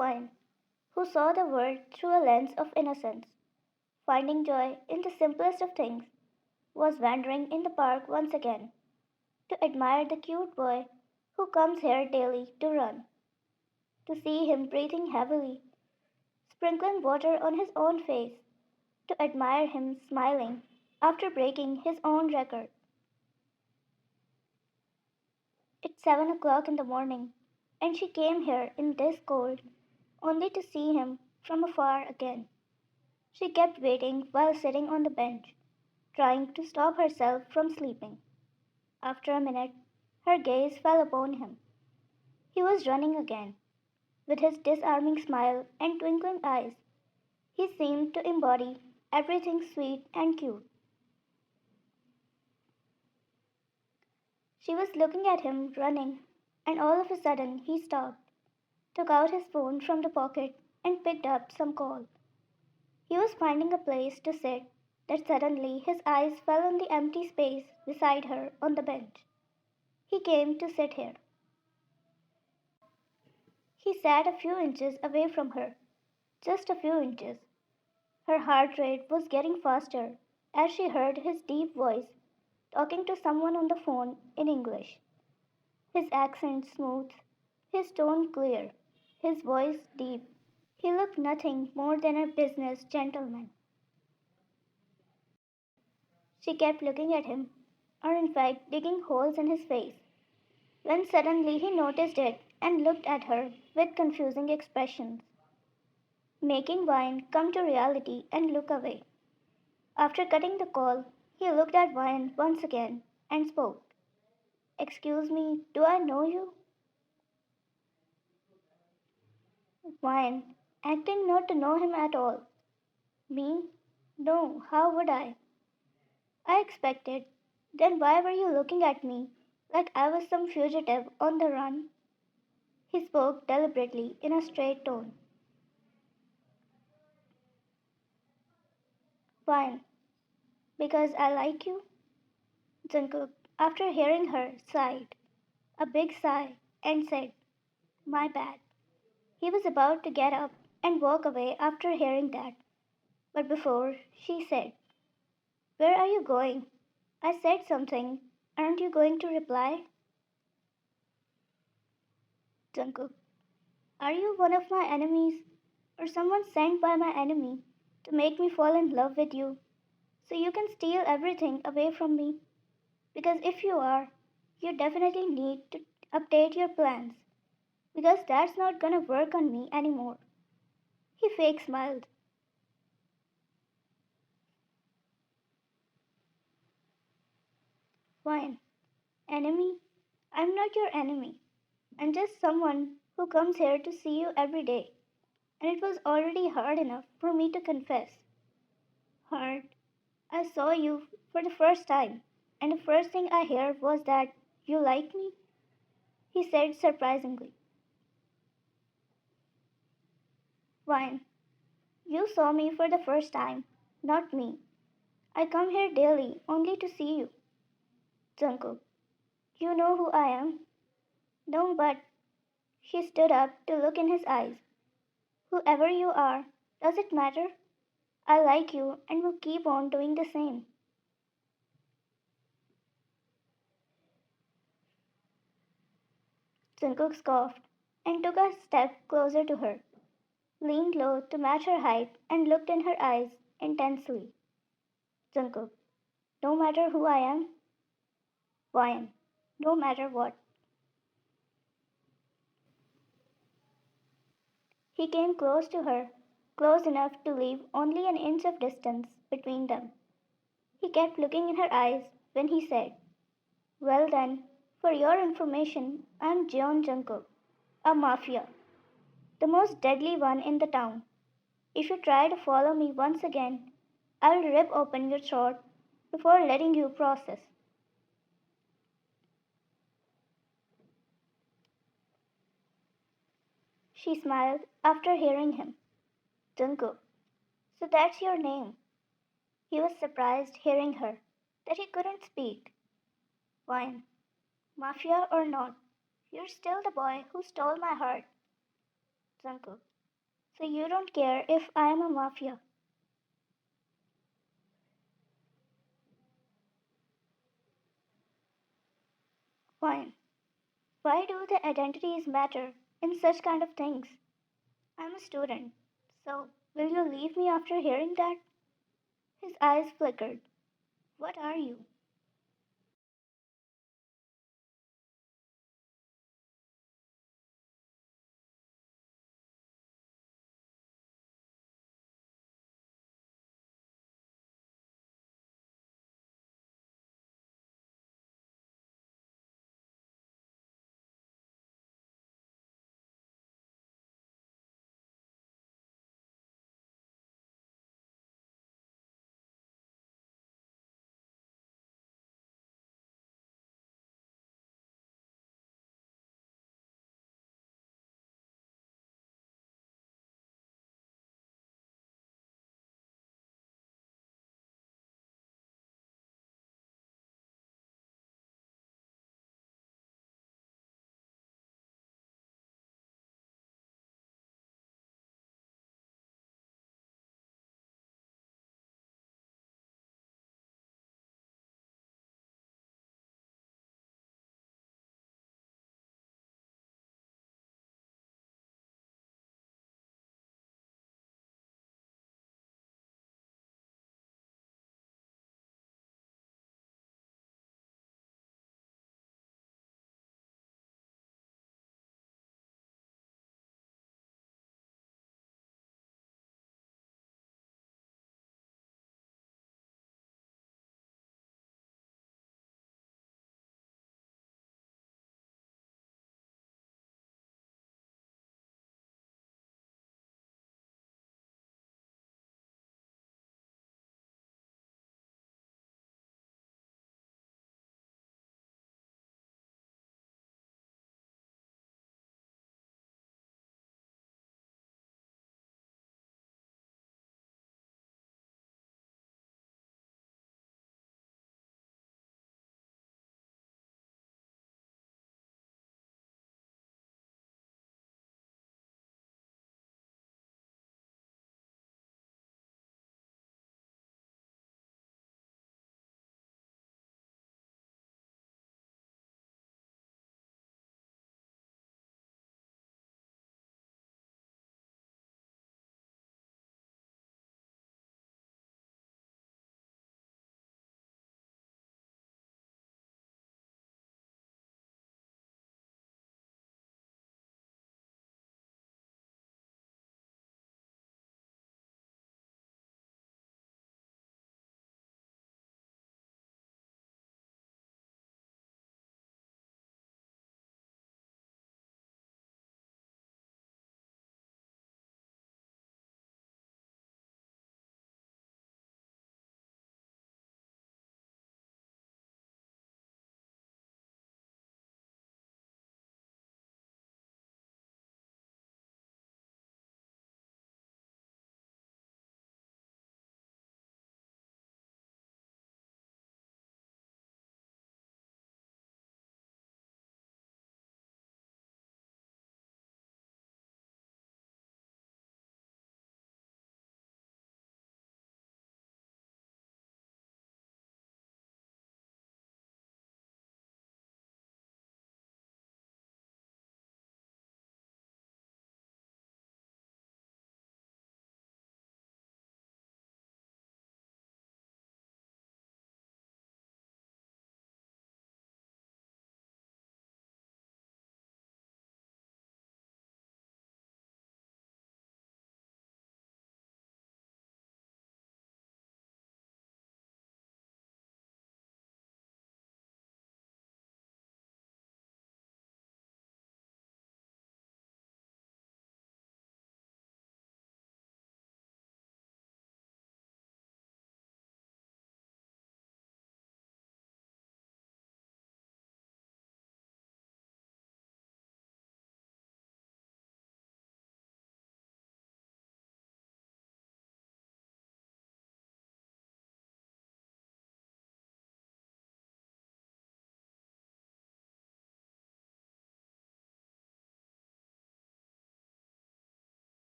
One who saw the world through a lens of innocence, finding joy in the simplest of things, was wandering in the park once again to admire the cute boy who comes here daily to run, to see him breathing heavily, sprinkling water on his own face, to admire him smiling after breaking his own record. It's 7 o'clock in the morning, and she came here in this cold only to see him from afar again. She kept waiting while sitting on the bench, trying to stop herself from sleeping. After a minute, her gaze fell upon him. He was running again. With his disarming smile and twinkling eyes, he seemed to embody everything sweet and cute. She was looking at him running, and all of a sudden he stopped, took out his phone from the pocket, and picked up some call. He was finding a place to sit that suddenly his eyes fell on the empty space beside her on the bench. He came to sit here. He sat a few inches away from her, just a few inches. Her heart rate was getting faster as she heard his deep voice talking to someone on the phone in English. His accent smooth, his tone clear, his voice deep. He looked nothing more than a business gentleman. She kept looking at him, or in fact digging holes in his face, when suddenly he noticed it and looked at her with confusing expressions, making Wine come to reality and look away. After cutting the call, he looked at Wine once again and spoke. Excuse me, do I know you? Wine, acting not to know him at all. Me? No, how would I? I expected. Then why were you looking at me like I was some fugitive on the run? He spoke deliberately in a straight tone. Wine, because I like you? Jungkook, after hearing her, sighed, a big sigh, and said, My bad. He was about to get up and walk away after hearing that, but before she said, Where are you going? I said something. Aren't you going to reply? Jungkook, are you one of my enemies or someone sent by my enemy to make me fall in love with you so you can steal everything away from me? Because if you are, you definitely need to update your plans because that's not gonna work on me anymore. He fake smiled. Fine. Enemy? I'm not your enemy. I'm just someone who comes here to see you every day. And it was already hard enough for me to confess. Hard. I saw you for the first time, and the first thing I heard was that you like me, he said surprisingly. Wine, you saw me for the first time, not me. I come here daily only to see you. Jungkook, you know who I am? No, but she stood up to look in his eyes. Whoever you are, does it matter? I like you and will keep on doing the same. Jungkook scoffed and took a step closer to her, leaned low to match her height, and looked in her eyes intensely. Jungkook, no matter who I am, Wine, no matter what. He came close to her, close enough to leave only an inch of distance between them. He kept looking in her eyes when he said, Well then, for your information, I'm Jeon Jungkook, a Mafia, the most deadly one in the town. If you try to follow me once again, I'll rip open your throat before letting you process. She smiled after hearing him. Jungkook, so that's your name. He was surprised hearing her, that he couldn't speak. Fine, Mafia or not, you're still the boy who stole my heart. Jungkook, So you don't care if I am a mafia? Fine. Why do the identities matter in such kind of things? I'm a student. So will you leave me after hearing that? His eyes flickered. What are you?